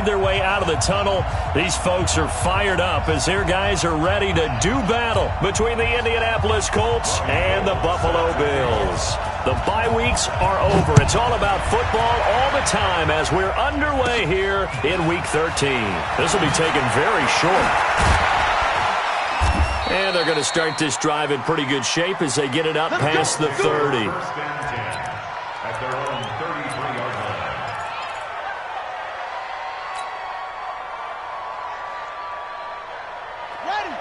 made their way out of the tunnel. These folks are fired up as their guys are ready to do battle between the Indianapolis Colts and the Buffalo Bills. The bye weeks are over. It's all about football all the time as we're underway here in Week 13. This will be taken very short. And they're going to start this drive in pretty good shape as they get it up past the 30.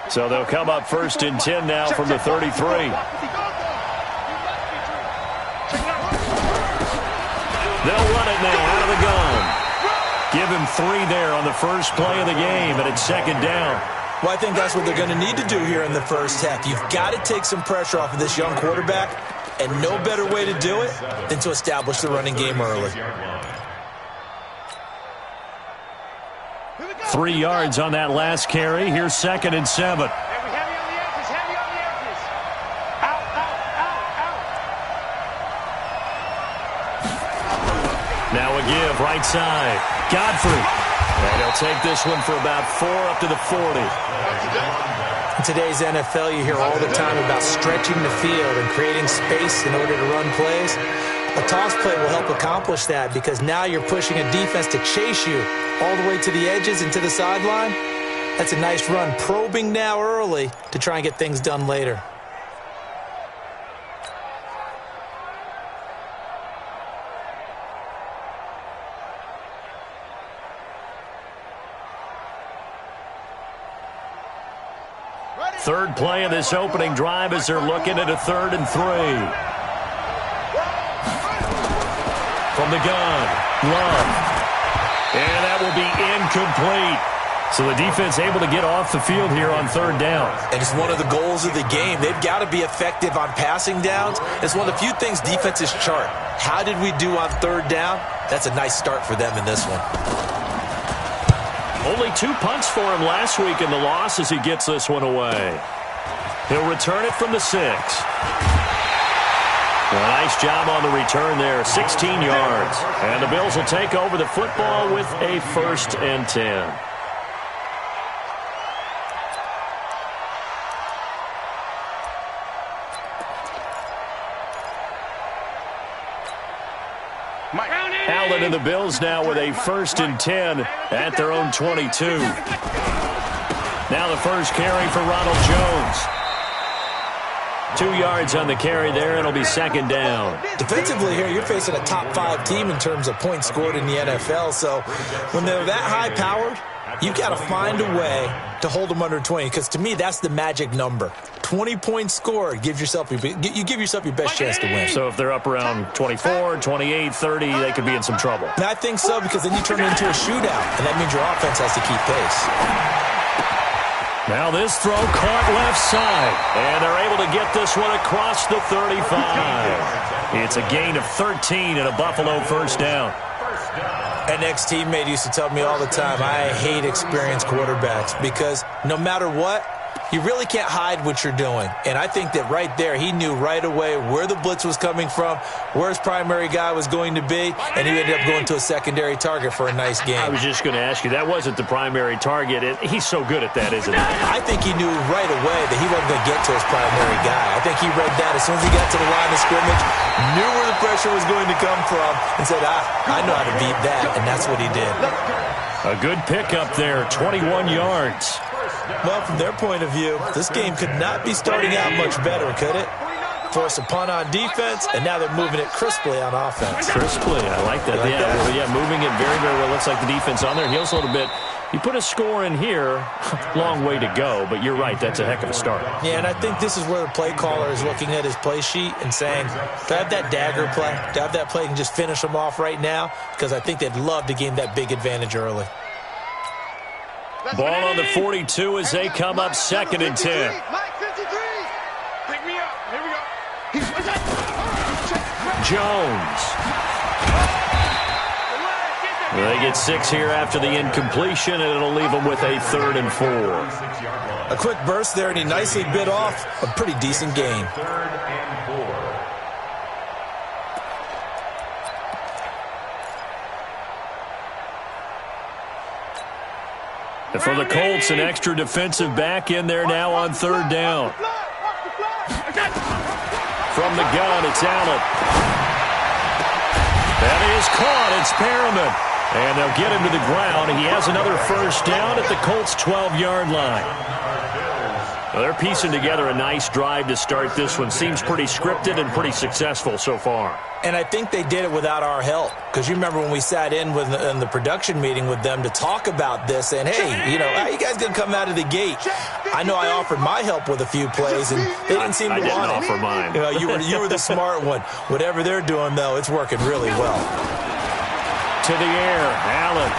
So they'll come up 1st and 10 now from the 33. They'll run it now out of the gun. Give him 3 there on the first play of the game, and it's 2nd down. Well, I think that's what they're going to need to do here in the first half. You've got to take some pressure off of this young quarterback, and no better way to do it than to establish the running game early. 3 yards on that last carry. Here's 2nd and 7. Now a give, right side. Godfrey. And he'll take this one for about 4 up to the 40. In today's NFL, you hear all the time about stretching the field and creating space in order to run plays. A toss play will help accomplish that because now you're pushing a defense to chase you all the way to the edges and to the sideline. That's a nice run, probing now early to try and get things done later. Third play of this opening drive as they're looking at a 3rd and 3. From the gun, Love. And that will be incomplete. So the defense able to get off the field here on 3rd down. And it's one of the goals of the game. They've got to be effective on passing downs. It's one of the few things defenses chart. How did we do on 3rd down? That's a nice start for them in this one. Only 2 punts for him last week in the loss as he gets this one away. He'll return it from the 6. Well, nice job on the return there, 16 yards. And the Bills will take over the football with a 1st and 10. Allen and the Bills now with a 1st and 10 at their own 22. Now the first carry for Ronald Jones. 2 yards on the carry there, and it'll be 2nd down. Defensively here, you're facing a top 5 team in terms of points scored in the NFL. So when they're that high-powered, you've got to find a way to hold them under 20, because to me, that's the magic number. 20 points scored, you give yourself your best chance to win. So if they're up around 24, 28, 30, they could be in some trouble. And I think so, because then you turn it into a shootout, and that means your offense has to keep pace. Now this throw caught left side, and they're able to get this one across the 35. It's a gain of 13 and a Buffalo 1st down. An ex-teammate used to tell me all the time, I hate experienced quarterbacks because no matter what, you really can't hide what you're doing. And I think that right there, he knew right away where the blitz was coming from, where his primary guy was going to be, and he ended up going to a secondary target for a nice game. I was just going to ask you, that wasn't the primary target. He's so good at that, isn't he? I think he knew right away that he wasn't going to get to his primary guy. I think he read that as soon as he got to the line of scrimmage, knew where the pressure was going to come from, and said, I know how to beat that, and that's what he did. A good pickup there, 21 yards. Well, from their point of view, this game could not be starting out much better, could it? Force a punt on defense, and now they're moving it crisply on offense. Crisply, I like that. Yeah, moving it very, very well. Looks like the defense on there heals a little bit. You put a score in here, long way to go, but you're right, that's a heck of a start. Yeah, and I think this is where the play caller is looking at his play sheet and saying, do I have that dagger play? Do I have that play and just finish them off right now? Because I think they'd love to gain that big advantage early. Ball on the 42 as they come up 2nd and 10. Pick me up. Here we go. Jones. They get 6 here after the incompletion, and it'll leave them with a 3rd and 4. A quick burst there, and he nicely bit off a pretty decent gain. 3rd and 4. And for the Colts, an extra defensive back in there now on third down. From the gun, it's Allen. That is caught. It's Perriman. And they'll get him to the ground. He has another first down at the Colts' 12-yard line. Well, they're piecing together a nice drive to start this one. Seems pretty scripted and pretty successful so far. And I think they did it without our help. Because you remember when we sat in the production meeting with them to talk about this, saying, hey, you know, how you guys going to come out of the gate? I know I offered my help with a few plays, and they didn't seem to want it. I didn't offer mine. You know, you were the smart one. Whatever they're doing, though, it's working really well. To the air, Allen.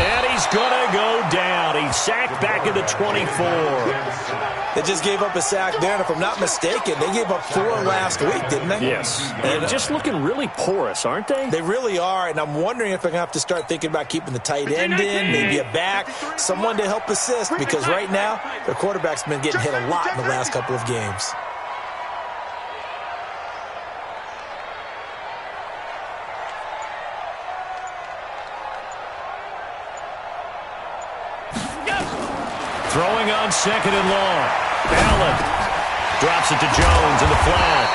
And he's going to go down. He's sacked back at the 24. They just gave up a sack there, and if I'm not mistaken, they gave up 4 last week, didn't they? Yes. And just looking really porous, aren't they? They really are, and I'm wondering if they're going to have to start thinking about keeping the tight end in, maybe a back, someone to help assist, because right now, their quarterback's been getting hit a lot in the last couple of games. Throwing on second and long. Allen drops it to Jones in the flat.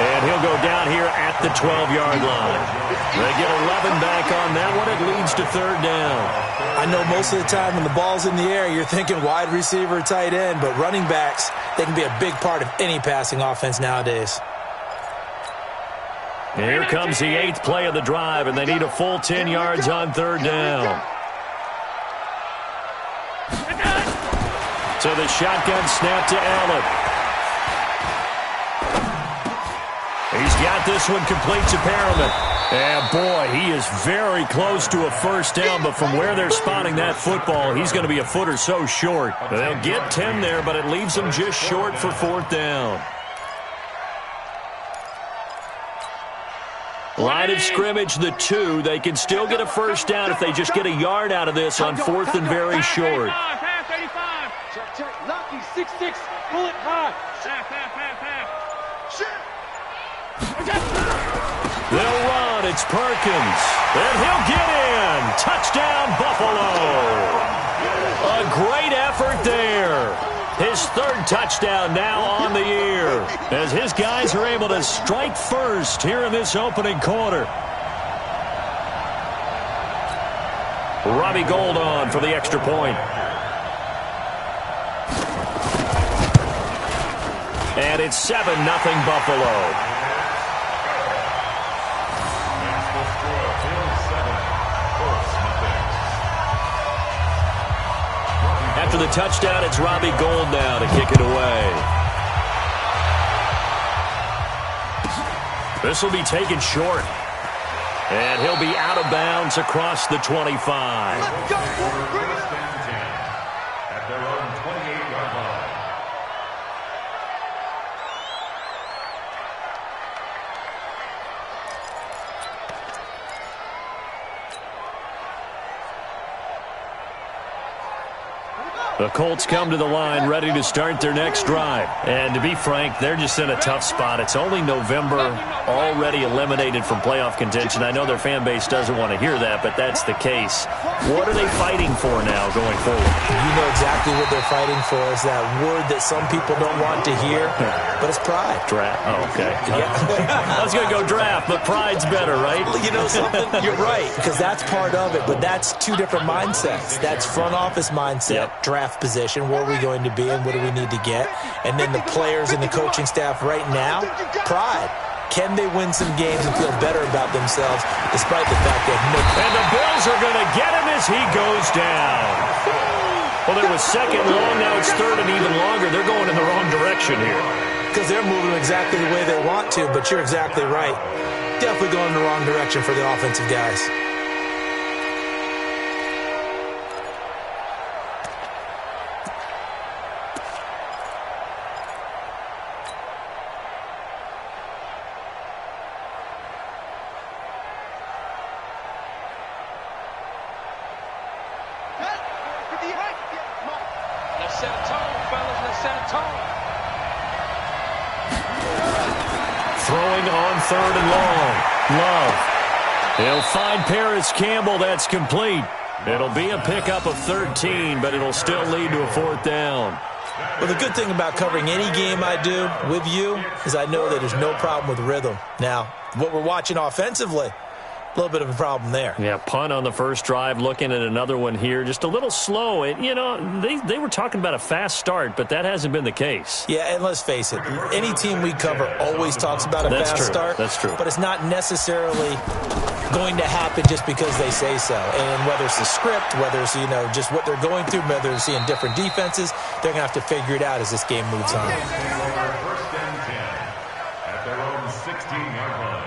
And he'll go down here at the 12-yard line. They get 11 back on that one. It leads to third down. I know most of the time when the ball's in the air, you're thinking wide receiver, tight end, but running backs, they can be a big part of any passing offense nowadays. And here comes the 8th play of the drive, and they need a full 10 yards on third down. So the shotgun snap to Allen. He's got this one complete to Perriman. And boy, he is very close to a first down, but from where they're spotting that football, he's going to be a foot or so short. They'll get 10 there, but it leaves them just short for fourth down. Line of scrimmage, the 2. They can still get a first down if they just get a yard out of this on fourth and very short. Lucky, 6'6", bullet high. They'll run. It's Perkins. And he'll get in. Touchdown, Buffalo. A great effort there. His 3rd touchdown now on the year, as his guys are able to strike first here in this opening quarter. Robbie Gould on for the extra point. And it's 7-0 Buffalo. After the touchdown, it's Robbie Gould now to kick it away. This will be taken short. And he'll be out of bounds across the 25. Let's go. At their own 28-yard line. The Colts come to the line ready to start their next drive. And to be frank, they're just in a tough spot. It's only November, already eliminated from playoff contention. I know their fan base doesn't want to hear that, but that's the case. What are they fighting for now going forward? You know exactly what they're fighting for. Is that word that some people don't want to hear, but it's pride. Draft. Oh, okay. Yeah. I was going to go draft, but pride's better, right? You know something? You're right, because that's part of it, but that's 2 different mindsets. That's front office mindset, draft position, where are we going to be and what do we need to get, and then the players and the coaching staff right now, pride. Can they win some games and feel better about themselves despite the fact that and the Bills are going to get him as he goes down. Well, there was second long, now it's third and even longer. They're going in the wrong direction here. Because they're moving exactly the way they want to, but you're exactly right. Definitely going in the wrong direction for the offensive guys. Throwing on third and long. Love. He'll find Paris Campbell. That's complete. It'll be a pickup of 13, but it'll still lead to a 4th down. Well, the good thing about covering any game I do with you is I know that there's no problem with rhythm. Now, what we're watching offensively, a little bit of a problem there. Yeah, punt on the first drive, looking at another one here, just a little slow. And, you know, they were talking about a fast start, but that hasn't been the case. Yeah, and let's face it, any team we cover always talks about a fast start. That's true. But it's not necessarily going to happen just because they say so. And whether it's the script, whether it's, you know, just what they're going through, whether they're seeing different defenses, they're going to have to figure it out as this game moves on. First and 10 at their own 16-yard line.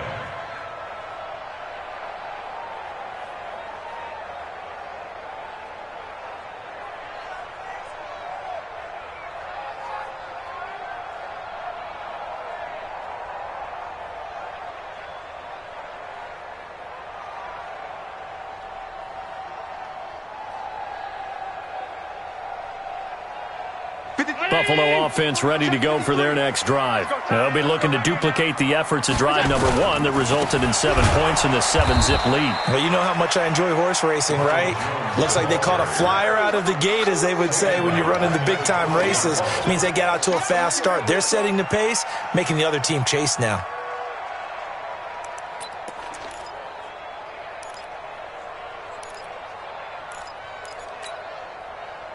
Buffalo offense ready to go for their next drive. They'll be looking to duplicate the efforts of drive number 1 that resulted in 7 points in the 7-zip lead. Well, you know how much I enjoy horse racing, right? Looks like they caught a flyer out of the gate, as they would say when you're running the big-time races. It means they get out to a fast start. They're setting the pace, making the other team chase now.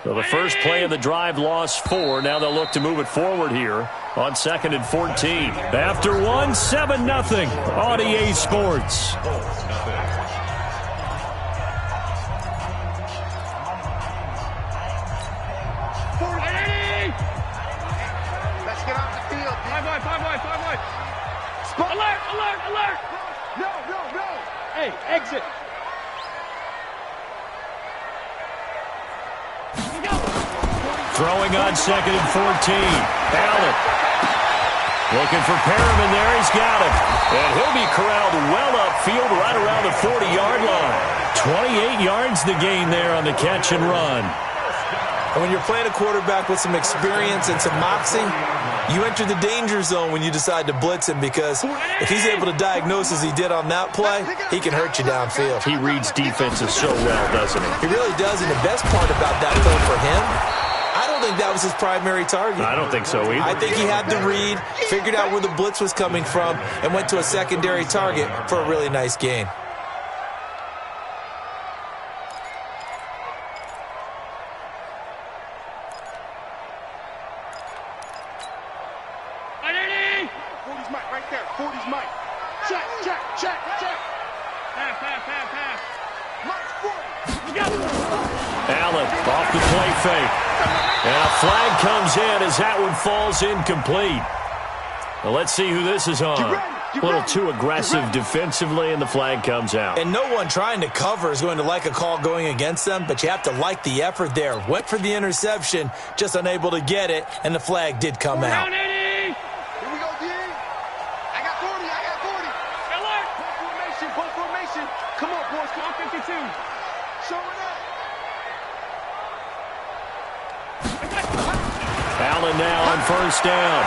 So the first play of the drive lost 4. Now they'll look to move it forward here on 2nd and 14. After 1, 7-0 on EA Sports. Let's get off the field. 5 wide. Alert. No. Hey, exit. Throwing on 2nd and 14. Allen. Looking for Perriman there. He's got him. And he'll be corralled well upfield right around the 40-yard line. 28 yards the gain there on the catch and run. And when you're playing a quarterback with some experience and some moxie, you enter the danger zone when you decide to blitz him, because if he's able to diagnose as he did on that play, he can hurt you downfield. He reads defenses so well, doesn't he? He really does, and the best part about that, though, for him, I don't think that was his primary target. I don't think so either. I think he had the read, figured out where the blitz was coming from, and went to a secondary target for a really nice gain. Allen off the play fake. And a flag comes in as that one falls incomplete. Well, let's see who this is on. A little too aggressive defensively, and the flag comes out. And no one trying to cover is going to like a call going against them, but you have to like the effort there. Went for the interception, just unable to get it, and the flag did come out. Here we go, D. I got 40. Alert. Pull formation. Come on, boys. Come on, 52. Show it up. Allen now on first down.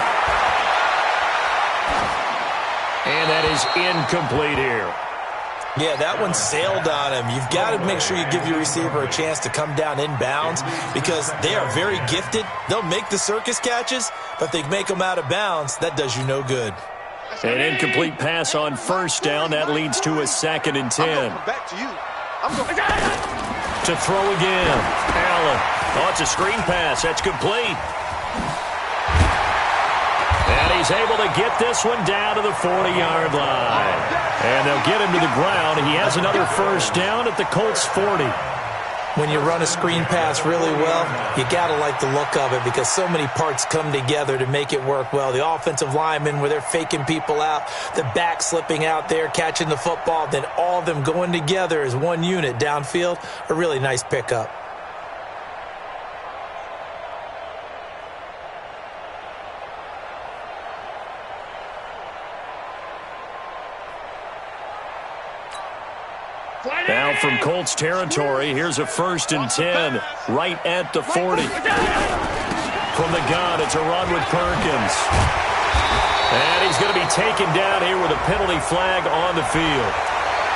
And that is incomplete here. Yeah, that one sailed on him. You've got to make sure you give your receiver a chance to come down inbounds, because they are very gifted. They'll make the circus catches, but if they make them out of bounds, that does you no good. An incomplete pass on first down. That leads to a 2nd and 10. Back to you. To throw again. Allen. Oh, it's a screen pass. That's complete. And he's able to get this one down to the 40-yard line. And they'll get him to the ground. He has another first down at the Colts 40. When you run a screen pass really well, you got to like the look of it, because so many parts come together to make it work well. The offensive linemen, where they're faking people out, the back slipping out there, catching the football, then all of them going together as one unit downfield, a really nice pickup. Now from Colts territory, here's a 1st and 10 right at the 40. From the gun, it's a run with Perkins. And he's going to be taken down here with a penalty flag on the field.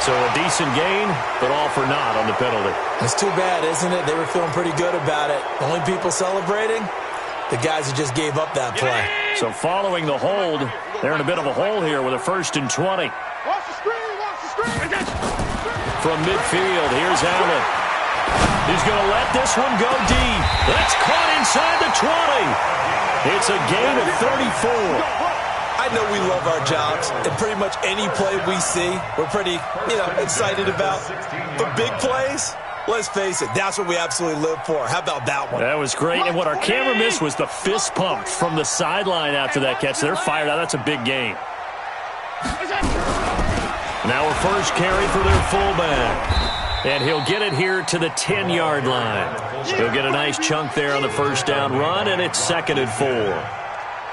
So a decent gain, but all for naught on the penalty. It's too bad, isn't it? They were feeling pretty good about it. The only people celebrating, the guys who just gave up that play. So following the hold, they're in a bit of a hole here with a 1st and 20. Watch the screen, watch the screen. From midfield, here's Allen. He's going to let this one go deep. That's caught inside the 20. It's a gain of 34. I know we love our jobs, and pretty much any play we see, we're pretty, excited about. But big plays, let's face it, that's what we absolutely live for. How about that one? That was great, and what our camera missed was the fist pump from the sideline after that catch. They're fired out. That's a big gain. Now a first carry for their fullback. And he'll get it here to the 10-yard line. He'll get a nice chunk there on the first down run, and it's 2nd and 4.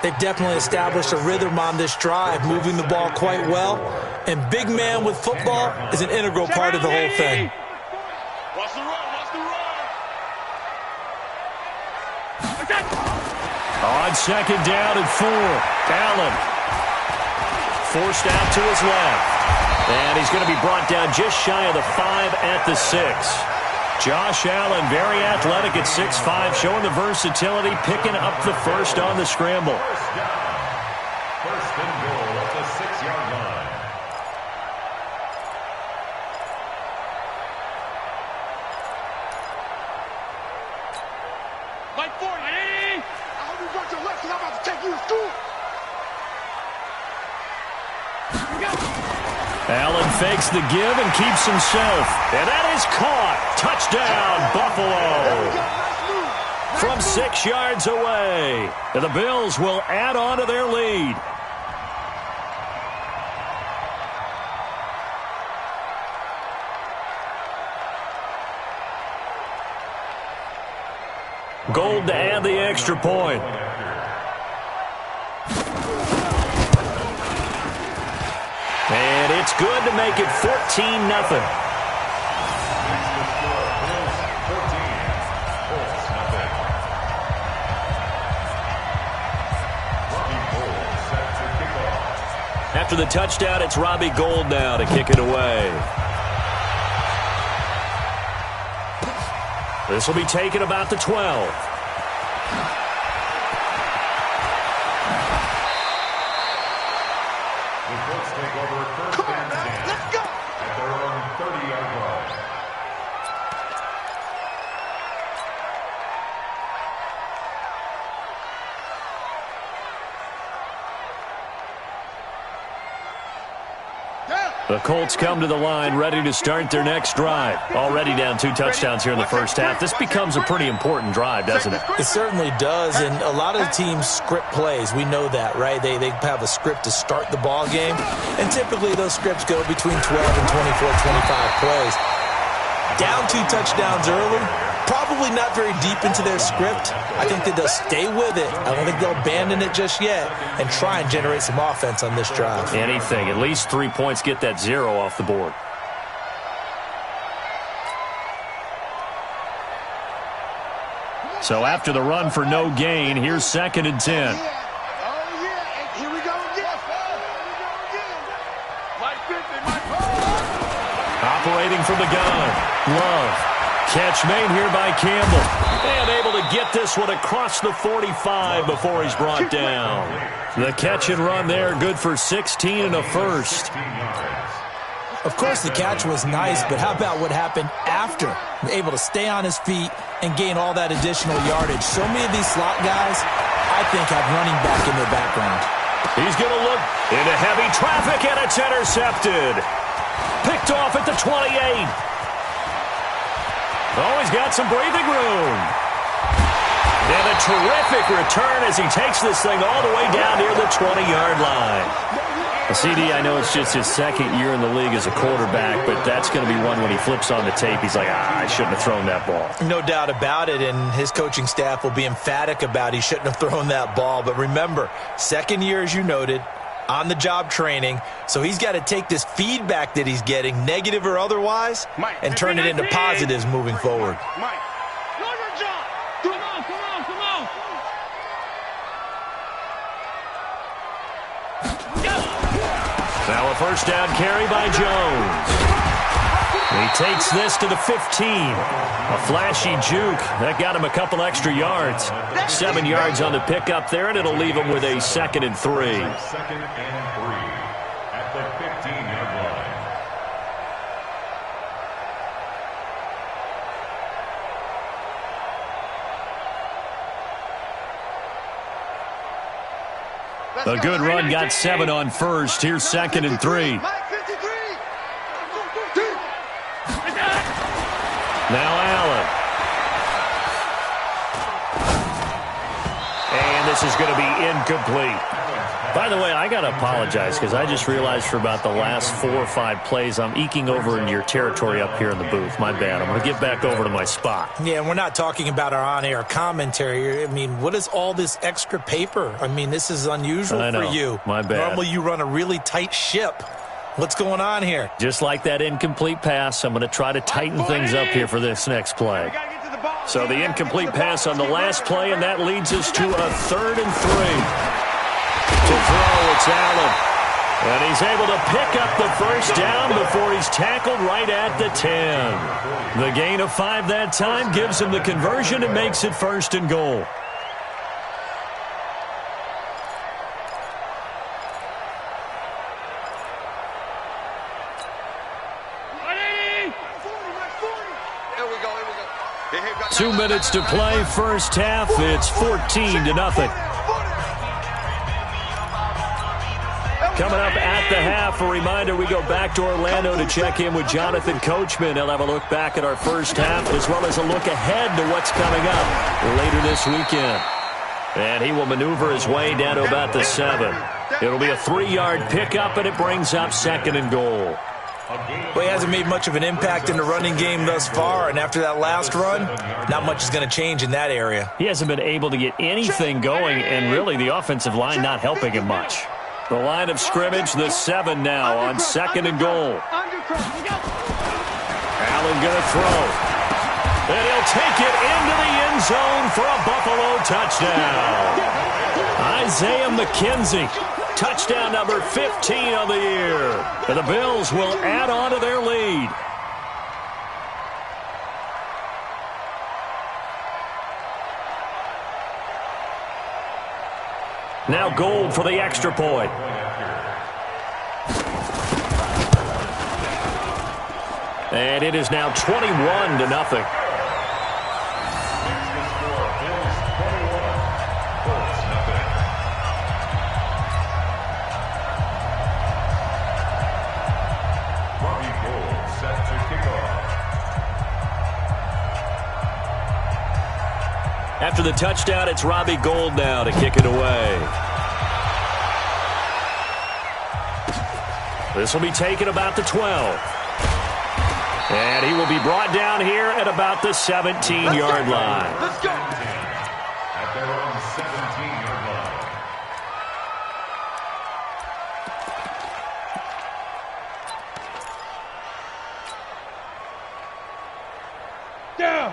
They've definitely established a rhythm on this drive, moving the ball quite well. And big man with football is an integral part of the whole thing. Watch the run, watch the run. On 2nd down and 4, Allen forced out to his left. And he's going to be brought down just shy of the 5 at the 6. Josh Allen, very athletic at 6'5", showing the versatility, picking up the first on the scramble. First and goal at the 6-yard line. Like 40. I hope you got your left, because I'm about to take you to school. Allen fakes the give and keeps himself. And that is caught. Touchdown, Buffalo. From 6 yards away. And the Bills will add on to their lead. Gold to add the extra point. And it's good to make it 14-0. After the touchdown, it's Robbie Gould now to kick it away. This will be taken about the 12. The Colts come to the line ready to start their next drive. Already down 2 touchdowns here in the first half. This becomes a pretty important drive, doesn't it? It certainly does, and a lot of the teams script plays. We know that, right? They have a script to start the ball game, and typically those scripts go between 12 and 24, 25 plays. Down 2 touchdowns early, probably not very deep into their script. I think that they'll stay with it. I don't think they'll abandon it just yet and try and generate some offense on this drive. Anything. At least 3 points, get that 0 off the board. So after the run for no gain, here's 2nd and 10. Here we go again. Mike 50, Mike. Operating from the gun. Love. Catch made here by Campbell. And able to get this one across the 45 before he's brought down. The catch and run there, good for 16 and a first. Of course, the catch was nice, but how about what happened after? Able to stay on his feet and gain all that additional yardage. So many of these slot guys, I think, have running back in their background. He's going to look into heavy traffic, and it's intercepted. Picked off at the 28. Oh, he's got some breathing room. And a terrific return as he takes this thing all the way down near the 20-yard line. CD, I know it's just his 2nd year in the league as a quarterback, but that's going to be one when he flips on the tape. He's like, I shouldn't have thrown that ball. No doubt about it, and his coaching staff will be emphatic about he shouldn't have thrown that ball. But remember, 2nd year, as you noted, on-the-job training, so he's got to take this feedback that he's getting, negative or otherwise, and turn it into positives moving forward. Mike, know your job. Come on, come on, come on. Now a first down carry by Jones. He takes this to the 15. A flashy juke. That got him a couple extra yards. 7 yards on the pickup there, and it'll leave him with a 2nd and 3. 2nd and 3 at the 15-yard line. A good run got 7 on first. Here's 2nd and 3. Now Allen. And this is going to be incomplete. By the way, I got to apologize because I just realized for about the last 4 or 5 plays, I'm eking over into your territory up here in the booth. My bad. I'm going to get back over to my spot. Yeah, and we're not talking about our on-air commentary. I mean, what is all this extra paper? I mean, this is unusual for you. My bad. Normally you run a really tight ship. What's going on here? Just like that incomplete pass, I'm going to try to tighten things up here for this next play. So the incomplete pass on the last play, and that leads us to a 3rd and 3. To throw, it's Allen. And he's able to pick up the first down before he's tackled right at the 10. The gain of 5 that time gives him the conversion and makes it 1st and goal. Here we go. 2 minutes to play, first half. It's 14-0. Coming up at the half, a reminder, we go back to Orlando to check in with Jonathan Coachman. He'll have a look back at our first half as well as a look ahead to what's coming up later this weekend. And he will maneuver his way down to about the 7. It'll be a 3-yard pickup, and it brings up 2nd and goal. Well, he hasn't made much of an impact in the running game thus far, and after that last run, not much is going to change in that area. He hasn't been able to get anything going, and really the offensive line not helping him much. The line of scrimmage, the 7 now on 2nd and goal. Allen going to throw. And he'll take it into the end zone for a Buffalo touchdown. Isaiah McKenzie, touchdown number 15 of the year. And the Bills will add on to their lead. Now Gold for the extra point. And it is now 21-0. After the touchdown, it's Robbie Gould now to kick it away. This will be taken about the 12. And he will be brought down here at about the 17-yard line. Let's go. At their own 17-yard line.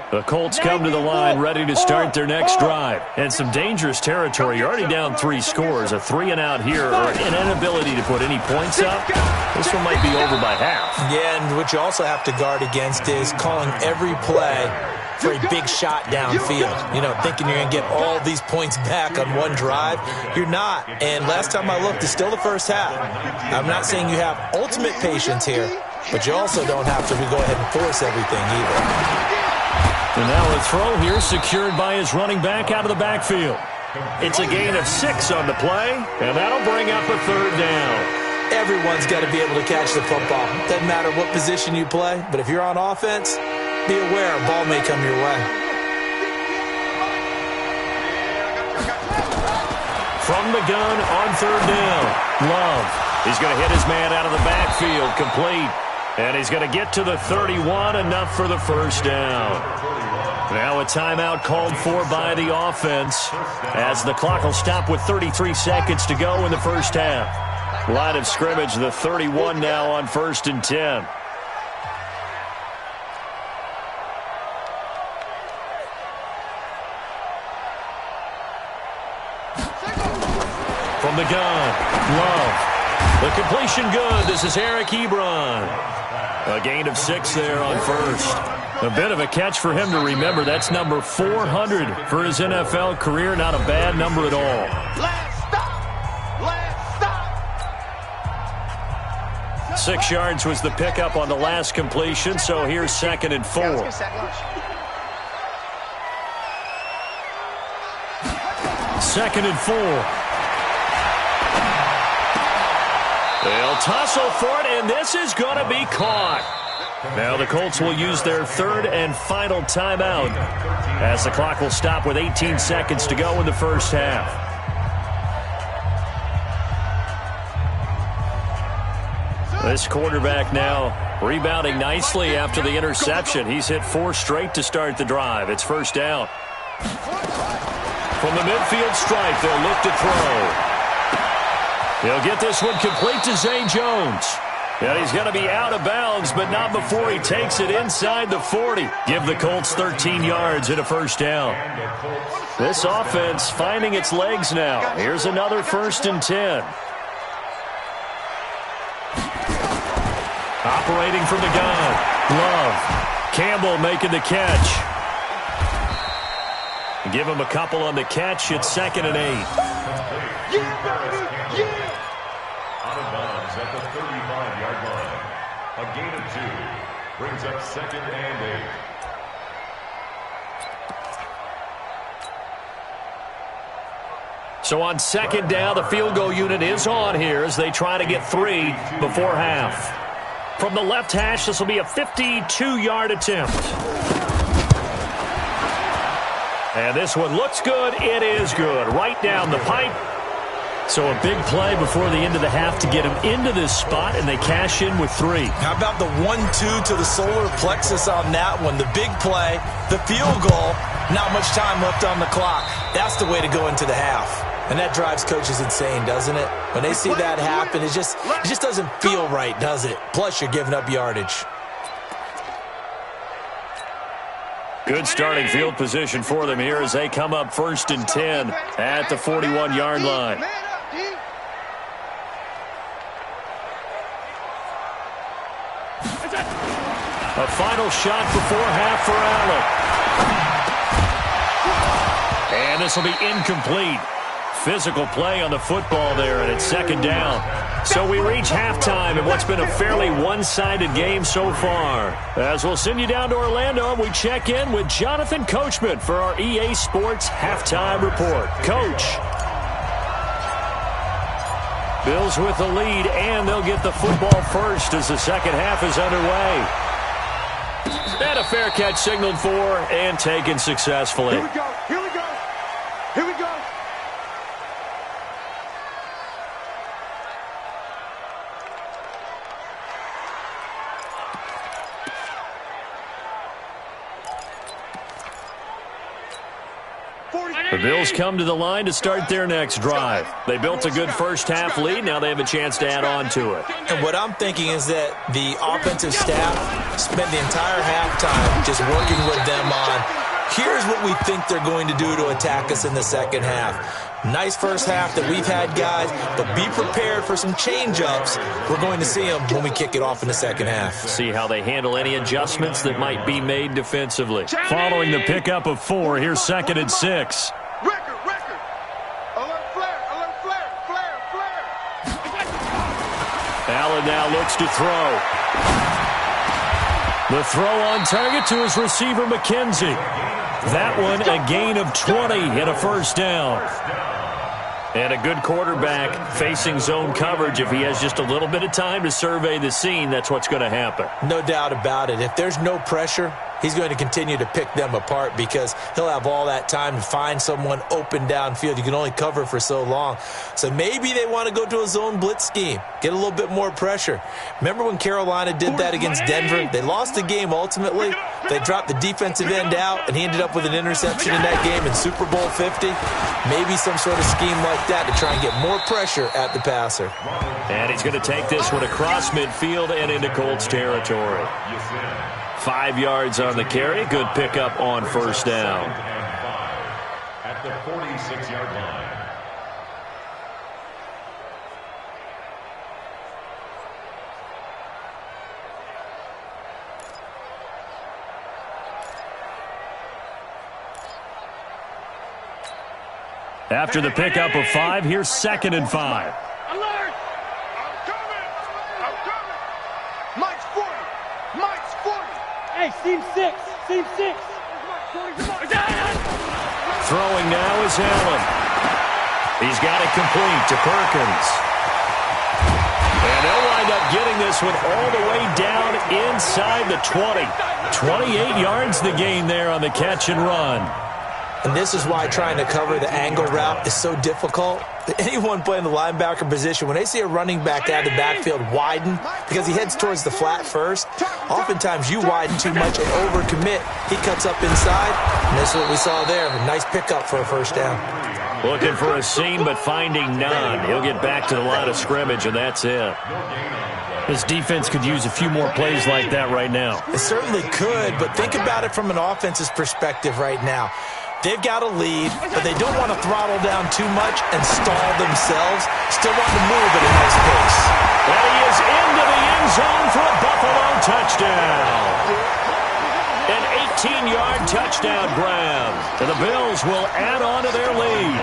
The Colts come to the line ready to start their next drive. And some dangerous territory. You're already down 3 scores. A 3-and-out here, or an inability to put any points up. This one might be over by half. Yeah, and what you also have to guard against is calling every play for a big shot downfield. You know, thinking you're going to get all these points back on one drive. You're not. And last time I looked, it's still the first half. I'm not saying you have ultimate patience here, but you also don't have to go ahead and force everything either. And now a throw here secured by his running back out of the backfield. It's a gain of 6 on the play, and that'll bring up a 3rd down. Everyone's got to be able to catch the football. Doesn't matter what position you play, but if you're on offense, be aware a ball may come your way. From the gun on 3rd down. Love. He's going to hit his man out of the backfield, complete. And he's going to get to the 31, enough for the first down. Now a timeout called for by the offense as the clock will stop with 33 seconds to go in the first half. Line of scrimmage, the 31 now on 1st and 10. From the gun, Love. The completion good. This is Eric Ebron. A gain of 6 there on first. A bit of a catch for him to remember. That's number 400 for his NFL career. Not a bad number at all. Last stop. Last stop. 6 yards was the pickup on the last completion, so here's 2nd and 4. Yeah, let's get sack lunch. 2nd and 4. They'll tussle for it, and this is going to be caught. Now the Colts will use their 3rd and final timeout as the clock will stop with 18 seconds to go in the first half. This quarterback now rebounding nicely after the interception. He's hit 4 straight to start the drive. It's first down. From the midfield stripe, they'll look to throw. He'll get this one complete to Zay Jones. And he's going to be out of bounds, but not before he takes it inside the 40. Give the Colts 13 yards and a first down. This offense finding its legs now. Here's another 1st and 10. Operating from the gun. Love. Campbell making the catch. Give him a couple on the catch. It's 2nd and 8. Out of bounds at the 35-yard line. A gain of 2 brings up 2nd and 8. So on 2nd down, the field goal unit is on here as they try to get 3 before half. From the left hash, this will be a 52-yard attempt. And this one looks good. It is good. Right down the pipe. So a big play before the end of the half to get him into this spot, and they cash in with 3. How about the 1-2 to the solar plexus on that one? The big play, the field goal, not much time left on the clock. That's the way to go into the half. And that drives coaches insane, doesn't it? When they see that happen, it just doesn't feel right, does it? Plus, you're giving up yardage. Good starting field position for them here as they come up 1st and 10 at the 41-yard line. A final shot before half for Allen. And this will be incomplete. Physical play on the football there, and it's 2nd down. So we reach halftime in what's been a fairly one-sided game so far. As we'll send you down to Orlando, we check in with Jonathan Coachman for our EA Sports Halftime Report. Coach. Bills with the lead, and they'll get the football first as the second half is underway. And a fair catch signaled for and taken successfully. Here we go. Here we go. Here we go. The Bills come to the line to start their next drive. They built a good first half lead. Now they have a chance to add on to it. And what I'm thinking is that the offensive staff spent the entire halftime just working with them on, here's what we think they're going to do to attack us in the second half. Nice first half that we've had, guys, but be prepared for some change-ups. We're going to see them when we kick it off in the second half. See how they handle any adjustments that might be made defensively. Following the pickup of 4, here's 2nd and 6. Record. Alert flare. Allen now looks to throw. The throw on target to his receiver, McKenzie. That one a gain of 20 and a first down. And a good quarterback facing zone coverage. If he has just a little bit of time to survey the scene, that's what's going to happen. No doubt about it. If there's no pressure, he's going to continue to pick them apart because he'll have all that time to find someone open downfield. You can only cover for so long. So maybe they want to go to a zone blitz scheme, get a little bit more pressure. Remember when Carolina did that against Denver? They lost the game ultimately. They dropped the defensive end out, and he ended up with an interception in that game in Super Bowl 50. Maybe some sort of scheme like that to try and get more pressure at the passer. And he's going to take this one across midfield and into Colts territory. 5 yards on the carry. Good pickup on first down. At the 46-yard line. After the pickup of 5, here's 2nd and 5. Alert! I'm coming! Mike's 40! Mike's 40! Hey, seam 6! Seam 6! Throwing now is Allen. He's got it complete to Perkins. And they'll wind up getting this one all the way down inside the 20. 28 yards the gain there on the catch and run. And this is why trying to cover the angle route is so difficult. Anyone playing the linebacker position, when they see a running back out of the backfield widen, because he heads towards the flat first, oftentimes you widen too much and overcommit. He cuts up inside, and this is what we saw there. A nice pickup for a first down. Looking for a seam, but finding none. He'll get back to the line of scrimmage, and that's it. This defense could use a few more plays like that right now. It certainly could, but think about it from an offense's perspective right now. They've got a lead, but they don't want to throttle down too much and stall themselves. Still want to move at a nice pace. And he is into the end zone for a Buffalo touchdown. An 18-yard touchdown grab. And the Bills will add on to their lead.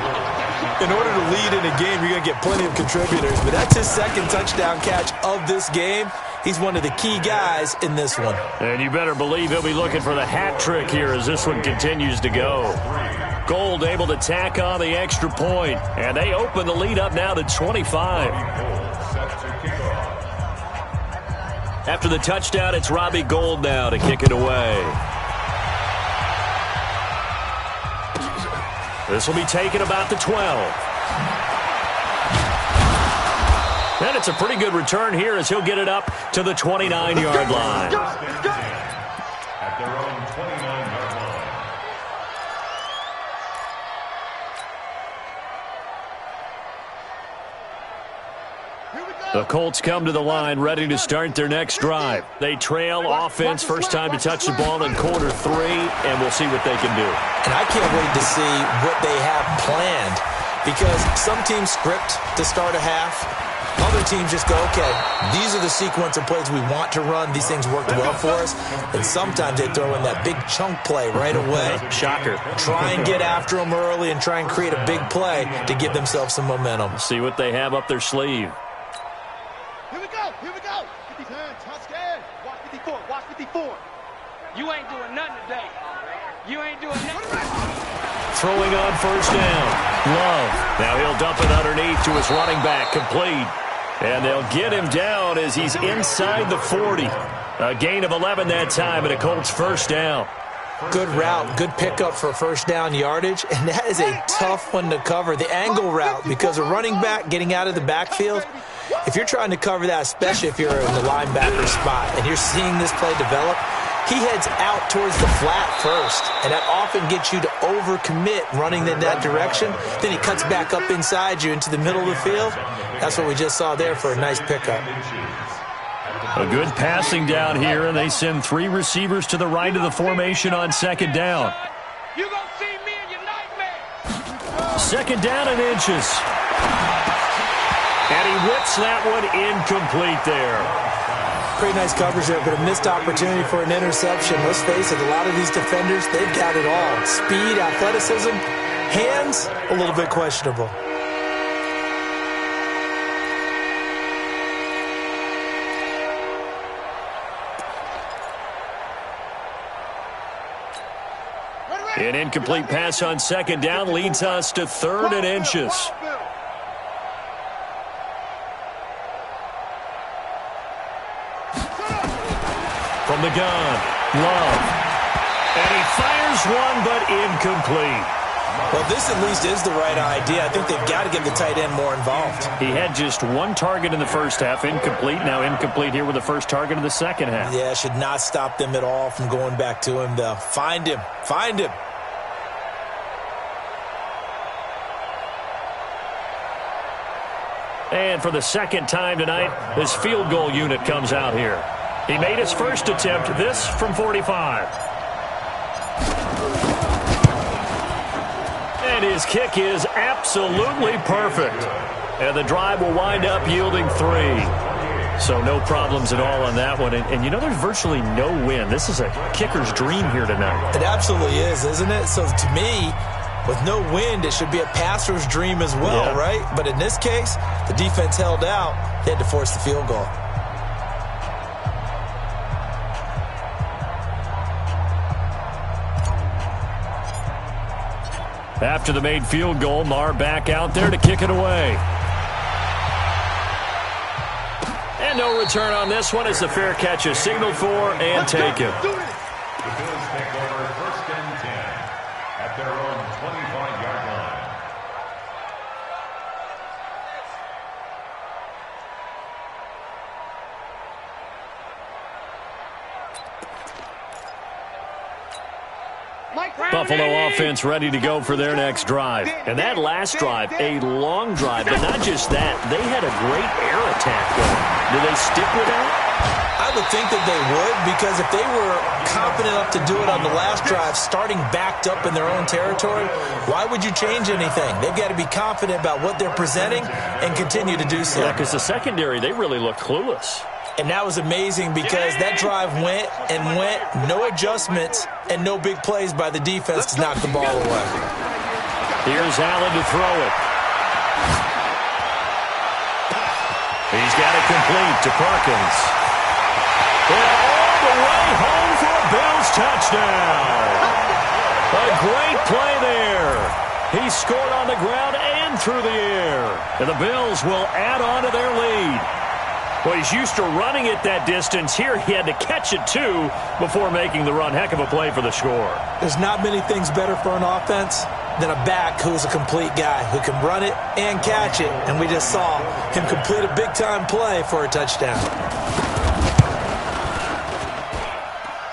In order to lead in a game, you're going to get plenty of contributors, but that's his 2nd touchdown catch of this game. He's one of the key guys in this one. And you better believe he'll be looking for the hat trick here as this one continues to go. Gold able to tack on the extra point, and they open the lead up now to 25. After the touchdown, it's Robbie Gould now to kick it away. This will be taken about the 12. And it's a pretty good return here as he'll get it up to the 29-yard line. At their own 29-yard line. The Colts come to the line ready to start their next drive. They trail offense, first time to touch the ball in quarter 3, and we'll see what they can do. And I can't wait to see what they have planned, because some teams script to start a half. Other teams just go, okay, these are the sequence of plays we want to run. These things worked well for us. And sometimes they throw in that big chunk play right away. Shocker. Try and get after them early and try and create a big play to give themselves some momentum. See what they have up their sleeve. Here we go, here we go. 50 touchdown. Watch 54, watch 54. You ain't doing nothing today. You ain't doing nothing. Throwing on first down. Love. Now he'll dump it underneath to his running back, complete. And they'll get him down as he's inside the 40. A gain of 11 that time, and a Colts first down. Good route, good pickup for first down yardage, and that is a tough one to cover. The angle route, because a running back getting out of the backfield, if you're trying to cover that, especially if you're in the linebacker spot and you're seeing this play develop, he heads out towards the flat first, and that often gets you to overcommit running in that direction. Then he cuts back up inside you into the middle of the field. That's what we just saw there for a nice pickup. A good passing down here, and they send 3 receivers to the right of the formation on second down. You gonna see me in your nightmares. Second down and inches. And he whips that one incomplete there. Pretty nice coverage there, but a missed opportunity for an interception. Let's face it, a lot of these defenders, they've got it all. Speed, athleticism, hands, a little bit questionable. An incomplete pass on second down leads us to 3rd and inches. From the gun, Love. And he fires one, but incomplete. Well, this at least is the right idea. I think they've got to get the tight end more involved. He had just 1 target in the first half, incomplete. Now incomplete here with the first target of the second half. Yeah, should not stop them at all from going back to him, though. Find him. Find him. And for the second time tonight, this field goal unit comes out here. He made his first attempt, this from 45. And his kick is absolutely perfect. And the drive will wind up yielding 3. So no problems at all on that one. And you know, there's virtually no win. This is a kicker's dream here tonight. It absolutely is, isn't it? So to me, With no wind, it should be a passer's dream as well, Yeah. right? But in this case, the defense held out. They had to force the field goal. After the made field goal, Marr back out there to kick it away. And no return on this one as the fair catch is signaled for and taken. The Bills take over 1st and 10 at their own 25-yard line. Buffalo offense ready to go for their next drive. And that last drive, a long drive, but not just that. They had a great air attack going. Do they stick with that? I would think that they would, because if they were confident enough to do it on the last drive, starting backed up in their own territory, why would you change anything? They've got to be confident about what they're presenting and continue to do so. Yeah, because the secondary, they really looked clueless. And that was amazing because that drive went and went, no adjustments, and no big plays by the defense to knock the ball away. Here's Allen to throw it. He's got it complete to Perkins. And all the way home for a Bills touchdown. A great play there. He scored on the ground and through the air. And the Bills will add on to their lead. Well, he's used to running it that distance. Here he had to catch it, too, before making the run. Heck of a play for the score. There's not many things better for an offense than a back who's a complete guy, who can run it and catch it. And we just saw him complete a big-time play for a touchdown.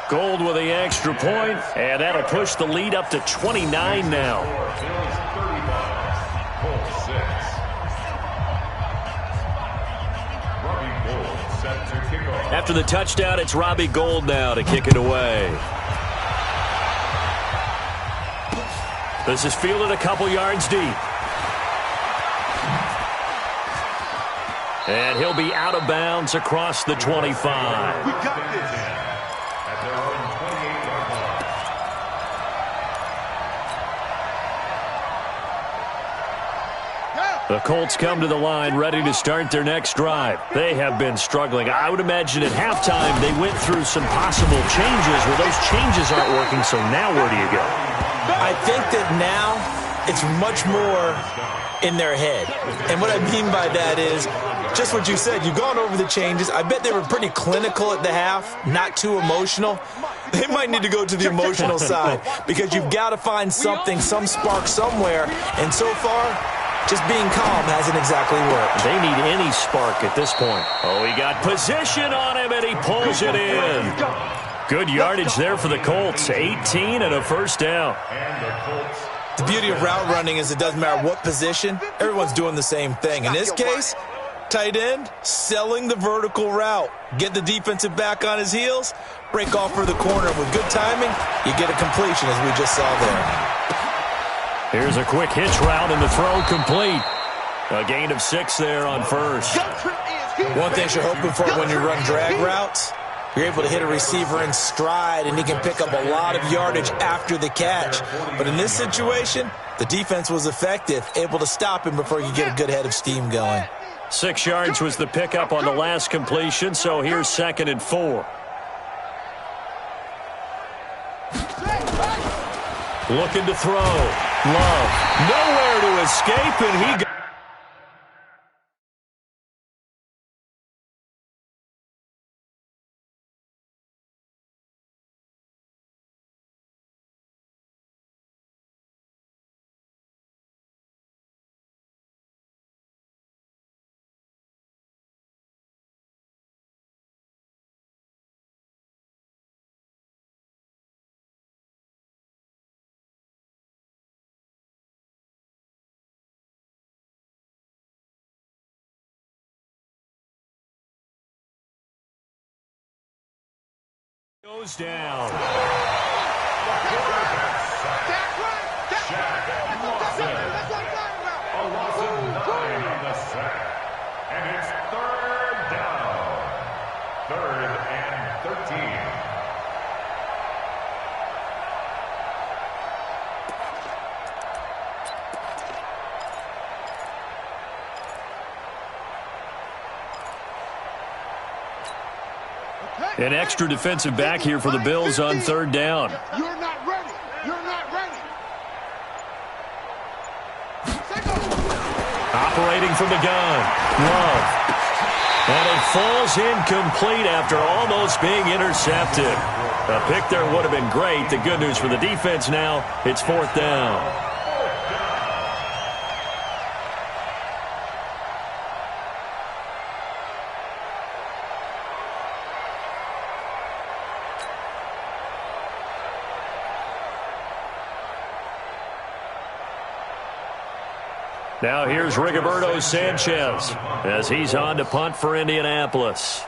Gold with the extra point, and that'll push the lead up to 29 now. Bills 35, Colts 6. Set to kick off. After the touchdown, it's Robbie Gould now to kick it away. This is fielded a couple yards deep. And he'll be out of bounds across the 25. We got this. At their own 28-yard line. The Colts come to the line ready to start their next drive. They have been struggling. I would imagine at halftime they went through some possible changes. Well, those changes aren't working, so now where do you go? I think that now it's much more in their head. And what I mean by that is just what you said. You've gone over the changes. I bet they were pretty clinical at the half, not too emotional. They might need to go to the emotional side because you've got to find something, some spark somewhere. And so far, just being calm hasn't exactly worked. They need any spark at this point. Oh, he got position on him, and he pulls it in. Good yardage there for the Colts. 18 and a first down. And the Colts. The beauty of route running is it doesn't matter what position. Everyone's doing the same thing. In this case, tight end, selling the vertical route. Get the defensive back on his heels, break off for the corner. With good timing, you get a completion, as we just saw there. Here's a quick hitch route, and the throw complete. A gain of 6 there on first. One thing you're hoping for when you run drag routes, you're able to hit a receiver in stride, and he can pick up a lot of yardage after the catch. But in this situation, the defense was effective, able to stop him before he could get a good head of steam going. 6 yards was the pickup on the last completion, so here's 2nd and 4. Looking to throw. Love. Nowhere to escape, and he got... goes down. A loss of 9 on the sack. And it's 3rd down. 3rd and 13. An extra defensive back here for the Bills on third down. You're not ready. You're not ready. Operating from the gun. Love. And it falls incomplete after almost being intercepted. A pick there would have been great. The good news for the defense now, it's fourth down. Now here's Rigoberto Sanchez as he's on to punt for Indianapolis.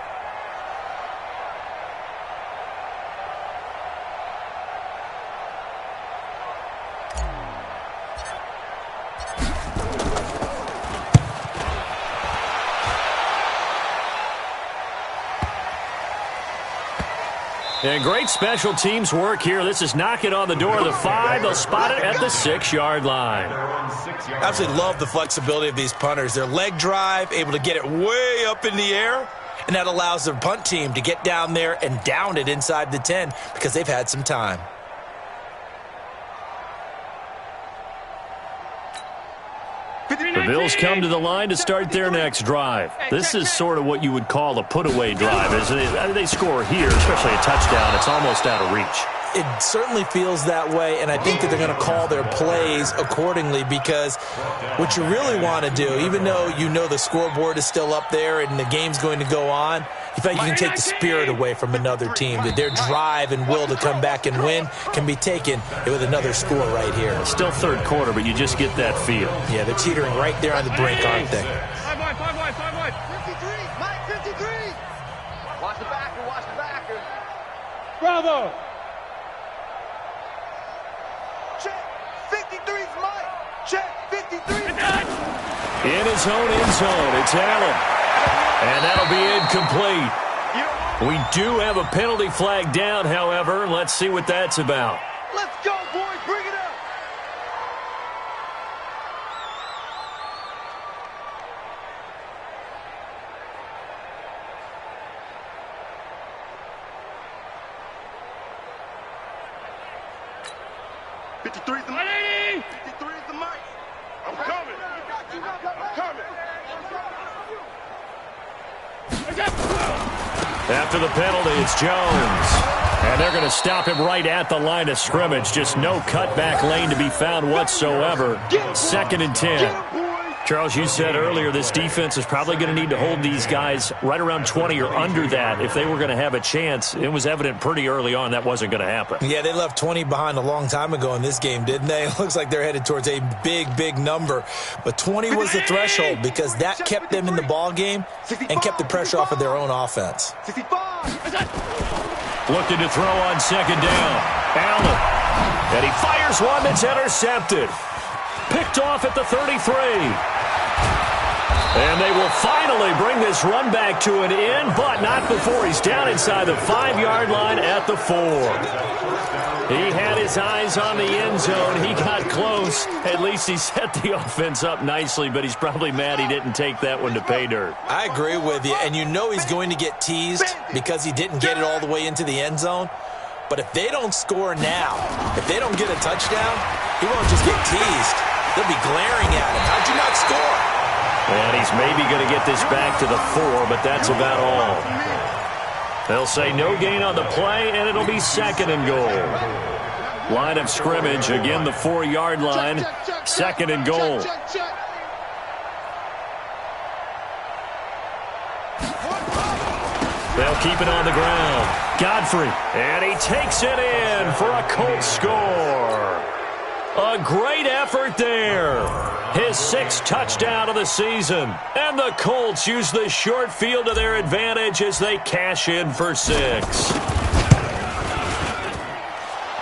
And great special teams work here. This is knocking on the door of the 5. They'll spot it at the 6-yard line. I absolutely love the flexibility of these punters. Their leg drive, able to get it way up in the air, and that allows their punt team to get down there and down it inside the 10 because they've had some time. The Bills come to the line to start their next drive. This is sort of what you would call a put-away drive, isn't it? They score here, especially a touchdown. It's almost out of reach. It certainly feels that way, and I think that they're going to call their plays accordingly because what you really want to do, even though you know the scoreboard is still up there and the game's going to go on, you feel like you can take the spirit away from another team. That their drive and will to come back and win can be taken with another score right here. Still third quarter, but you just get that feel. Yeah, they're teetering right there on the brink, aren't they? 53, Mike, 53. Watch the backer, watch the backer. Bravo. Check, 53's Mike. Check, 53. In his own end zone, it's Allen. And that'll be incomplete. We do have a penalty flag down, however. Let's see what that's about. Let's go, boys. Bring it up. '53's the mic. 53's the mic. I'm coming. I'm coming. After the penalty, it's Jones. And they're going to stop him right at the line of scrimmage. Just no cutback lane to be found whatsoever. 2nd and 10. Charles, you said earlier this defense is probably going to need to hold these guys right around 20 or under that if they were going to have a chance. It was evident pretty early on that wasn't going to happen. Yeah, they left 20 behind a long time ago in this game, didn't they? It looks like they're headed towards a big, big number. But 20 was the threshold because that kept them in the ball game and kept the pressure off of their own offense. 65. Looking to throw on 2nd down. Allen. And he fires one that's intercepted. Picked off at the 33. And they will finally bring this run back to an end, but not before he's down inside the 5-yard line at the 4. He had his eyes on the end zone. He got close. At least he set the offense up nicely, but he's probably mad he didn't take that one to pay dirt. I agree with you, and you know he's going to get teased because he didn't get it all the way into the end zone. But if they don't score now, if they don't get a touchdown, he won't just get teased. They'll be glaring at him. How'd you not score? And he's maybe going to get this back to the 4, but that's about all. They'll say no gain on the play, and it'll be 2nd and goal. Line of scrimmage, again the 4-yard line, 2nd and goal. They'll keep it on the ground. Godfrey, and he takes it in for a Colts score. A great effort there. His 6th touchdown of the season. And the Colts use the short field to their advantage as they cash in for 6.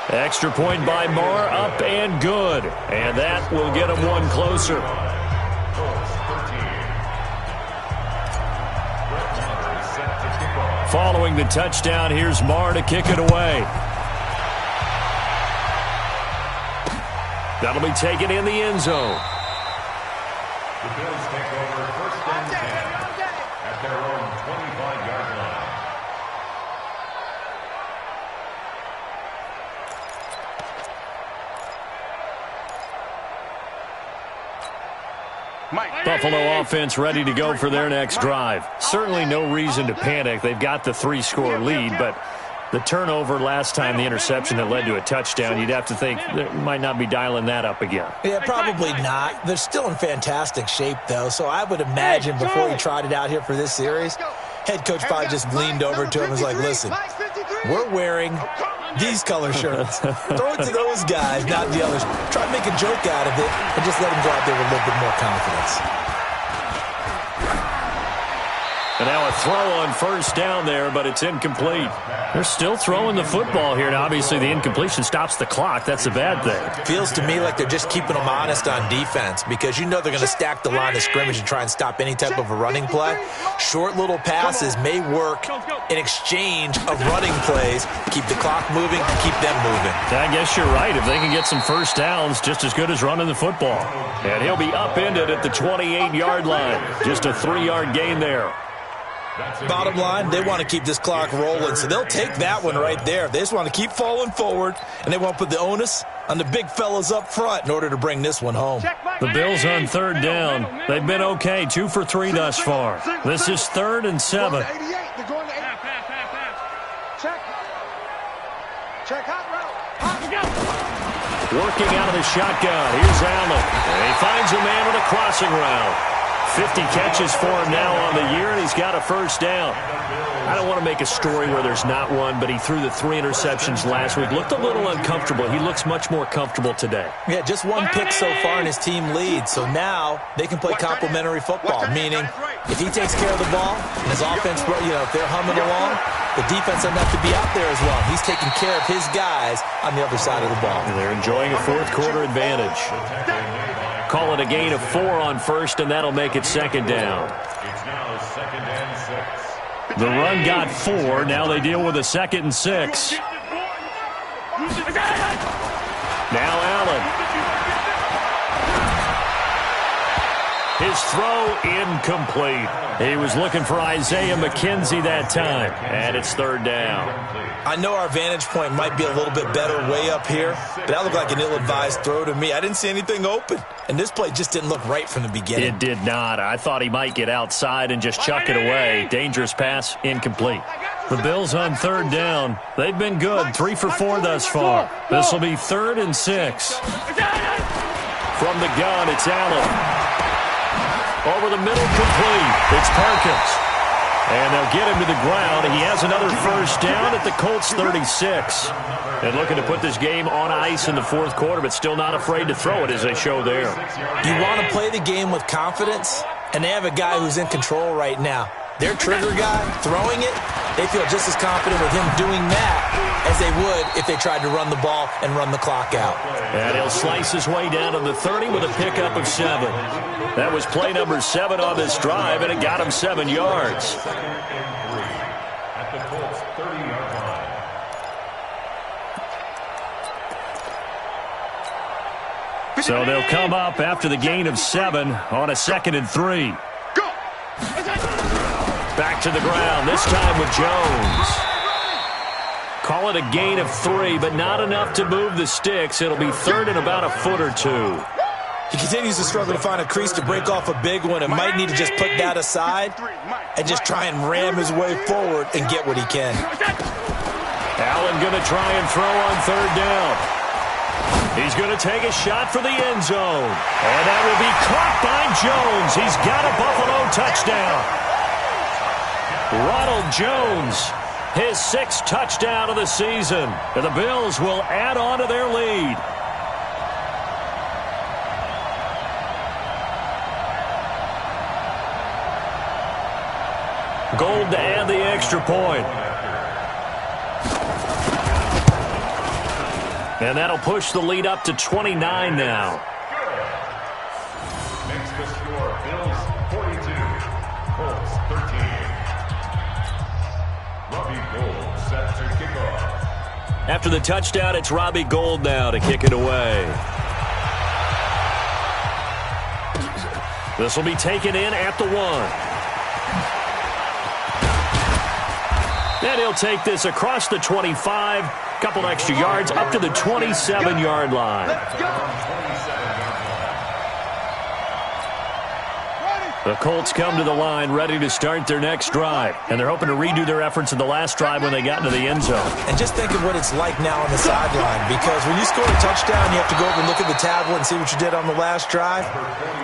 Extra point by Marr, up and good. And that will get him one closer. Following the touchdown, here's Marr to kick it away. That'll be taken in the end zone. The Bills take over 1st and 10 at their own 25-yard line. Buffalo offense ready to go for their next drive. Certainly no reason to panic. They've got the 3-score lead, but the turnover last time, the interception that led to a touchdown, you'd have to think they might not be dialing that up again. Yeah, probably not. They're still in fantastic shape, though, so I would imagine before he tried it out here for this series, head coach probably just leaned over to him and was like, listen, we're wearing these color shirts. Throw it to those guys, not the others. Try to make a joke out of it and just let them go out there with a little bit more confidence. And now a throw on first down there, but it's incomplete. They're still throwing the football here. Now, obviously, the incompletion stops the clock. That's a bad thing. Feels to me like they're just keeping them honest on defense because you know they're going to stack the line of scrimmage and try and stop any type of a running play. Short little passes may work in exchange of running plays. Keep the clock moving, keep them moving. I guess you're right. If they can get some first downs, just as good as running the football. And he'll be upended at the 28-yard line. Just a 3-yard gain there. Bottom line, they want to keep this clock rolling, so they'll take that one right there. They just want to keep falling forward, and they want to put the onus on the big fellas up front in order to bring this one home. The Bills on third down. They've been okay, 2 for 3 thus far. This is 3rd and 7. Check hot route. Working out of the shotgun. Here's Allen. And he finds a man on a crossing route. 50 catches for him now on the year, and he's got a first down. I don't want to make a story where there's not one, but he threw the 3 interceptions last week. Looked a little uncomfortable. He looks much more comfortable today. Yeah, just 1 pick so far, and his team leads. So now they can play complementary football, meaning if he takes care of the ball and his offense, if they're humming along, the defense doesn't have to be out there as well. He's taking care of his guys on the other side of the ball. And they're enjoying a fourth-quarter advantage. Call it a gain of 4 on first, and that'll make it 2nd down. It's now 2nd and 6. The run got 4. Now they deal with a 2nd and 6. Now Allen. His throw incomplete. He was looking for Isaiah McKenzie that time, and it's 3rd down. I know our vantage point might be a little bit better way up here, but that looked like an ill-advised throw to me. I didn't see anything open, and this play just didn't look right from the beginning. It did not. I thought he might get outside and just chuck it away. Dangerous pass, incomplete. The Bills on 3rd down. They've been good, 3 for 4 thus far. This will be 3rd and 6. From the gun, it's Allen. Over the middle, complete. It's Perkins. And they'll get him to the ground. He has another first down at the Colts 36. And looking to put this game on ice in the 4th quarter, but still not afraid to throw it as they show there. You want to play the game with confidence, and they have a guy who's in control right now. Their trigger guy, throwing it, they feel just as confident with him doing that as they would if they tried to run the ball and run the clock out. And he'll slice his way down to the 30 with a pickup of 7. That was play number 7 on this drive, and it got him 7 yards. At the Colts 30-yard line. So they'll come up after the gain of 7 on a 2nd and 3. Back to the ground, this time with Jones. Call it a gain of 3, but not enough to move the sticks. It'll be 3rd and about a foot or 2. He continues to struggle to find a crease to break off a big one and might need to just put that aside and just try and ram his way forward and get what he can. Allen going to try and throw on 3rd down. He's going to take a shot for the end zone. And that will be caught by Jones. He's got a Buffalo touchdown. Ronald Jones, his 6th touchdown of the season. And the Bills will add on to their lead. Gold to add the extra point. And that'll push the lead up to 29 now. Makes the score Bills 42, Colts 13. Robbie Gould set to kick off. After the touchdown, it's Robbie Gould now to kick it away. This will be taken in at the 1. And he'll take this across the 25, couple extra yards, up to the 27-yard line. The Colts come to the line ready to start their next drive, and they're hoping to redo their efforts in the last drive when they got into the end zone. And just think of what it's like now on the sideline, because when you score a touchdown, you have to go over and look at the tablet and see what you did on the last drive.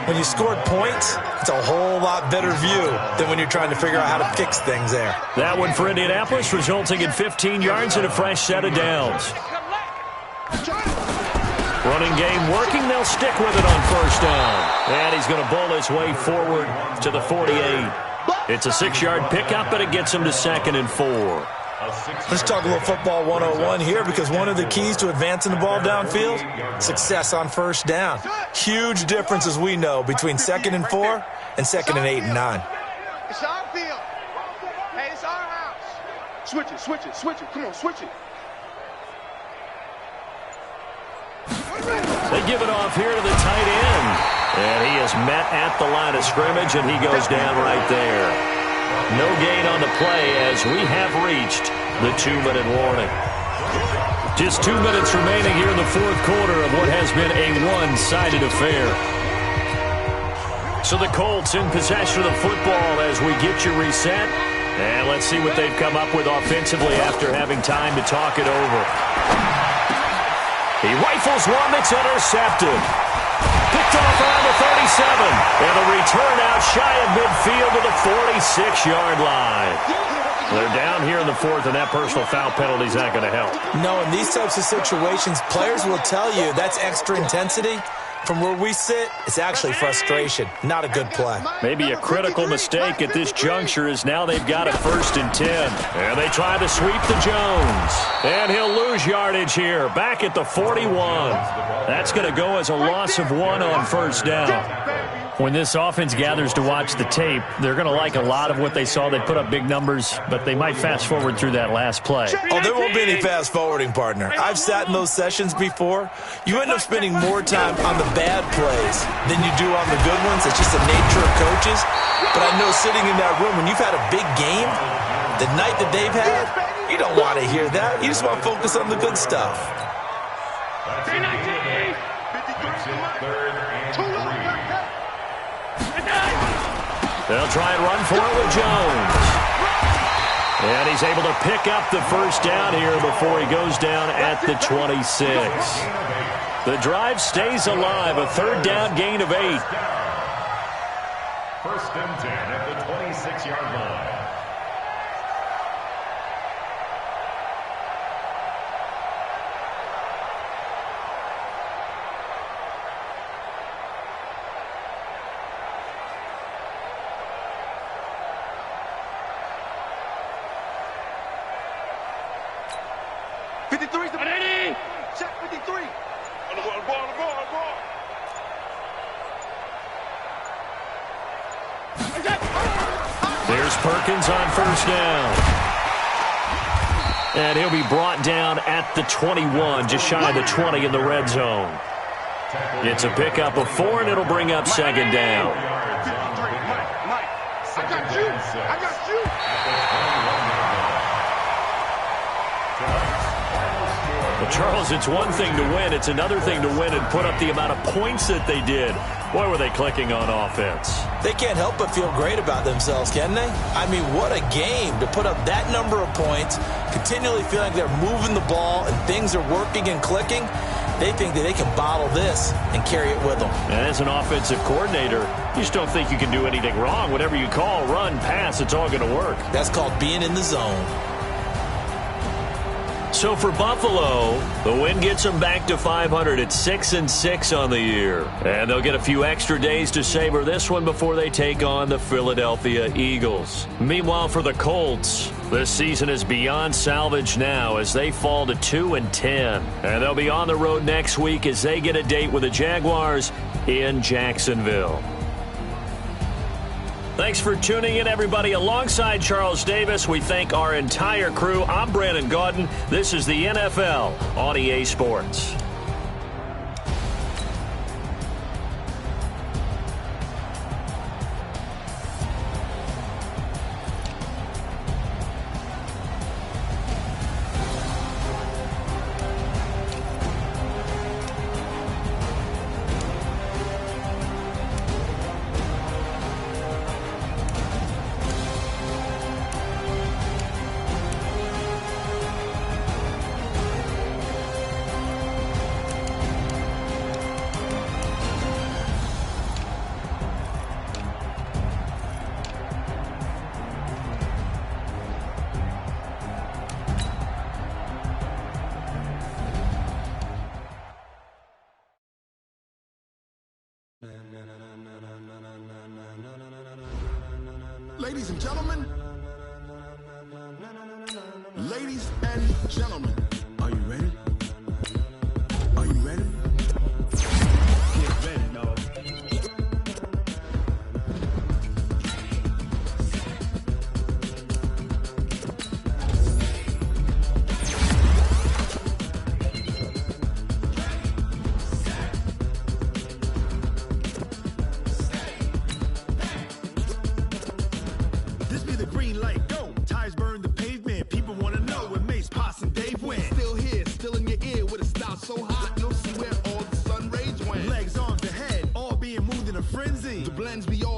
When you scored points, it's a whole lot better view than when you're trying to figure out how to fix things there. That one for Indianapolis, resulting in 15 yards and a fresh set of downs. Running game working. They'll stick with it on first down. And he's going to bowl his way forward to the 48. It's a 6-yard pickup, but it gets him to 2nd and 4. Let's talk a little football 101 here, because one of the keys to advancing the ball downfield, success on first down. Huge difference, as we know, between 2nd and 4 and 2nd and 8 and 9. It's our field. Hey, it's our house. Switch it, switch it, switch it. Come on, switch it. They give it off here to the tight end. And he is met at the line of scrimmage, and he goes down right there. No gain on the play as we have reached the 2-minute warning. Just 2 minutes remaining here in the fourth quarter of what has been a one-sided affair. So the Colts in possession of the football as we get you reset. And let's see what they've come up with offensively after having time to talk it over. He rifles one that's intercepted. Picked off around the 37. And a return out shy of midfield to the 46-yard line. They're down here in the fourth, and that personal foul penalty is not going to help. No, in these types of situations, players will tell you that's extra intensity. From where we sit, it's actually frustration. Not a good play. Maybe a critical mistake at this juncture is now they've got a 1st and 10. And they try to sweep to Jones. And he'll lose yardage here, back at the 41. That's going to go as a loss of 1 on first down. When this offense gathers to watch the tape, they're going to like a lot of what they saw. They put up big numbers, but they might fast forward through that last play. Oh, there won't be any fast forwarding, partner. I've sat in those sessions before. You end up spending more time on the bad plays than you do on the good ones. It's just the nature of coaches. But I know sitting in that room, when you've had a big game, the night that they've had, you don't want to hear that. You just want to focus on the good stuff. They'll try and run for it with Jones. And he's able to pick up the first down here before he goes down at the 26. The drive stays alive, a 3rd down gain of 8. 1st and 10 at the 26-yard line. Check 53. On the ball. There's Perkins on first down. And he'll be brought down at the 21, just shy of the 20 in the red zone. It's a pickup of 4, and it'll bring up 2nd down. Mike, I got you. Well, Charles, it's one thing to win. It's another thing to win and put up the amount of points that they did. Boy, were they clicking on offense. They can't help but feel great about themselves, can they? I mean, what a game to put up that number of points, continually feeling like they're moving the ball and things are working and clicking. They think that they can bottle this and carry it with them. And as an offensive coordinator, you just don't think you can do anything wrong. Whatever you call, run, pass, it's all going to work. That's called being in the zone. So for Buffalo, the win gets them back to 500 at 6-6 on the year. And they'll get a few extra days to savor this one before they take on the Philadelphia Eagles. Meanwhile, for the Colts, this season is beyond salvage now as they fall to 2-10. And they'll be on the road next week as they get a date with the Jaguars in Jacksonville. Thanks for tuning in, everybody. Alongside Charles Davis, we thank our entire crew. I'm Brandon Gaudin. This is the NFL on EA Sports. Ladies and gentlemen. Ladies and gentlemen. Are you ready? Are you ready? Get ready, dog. This be the green light, go. Tires burn the pavement. People want to know where Mace, Poss, and Dave went. Still here, still in your ear with a style so hot, you'll see where all the sun rays went. Legs, arms, the head, all being moved in a frenzy. The blends be all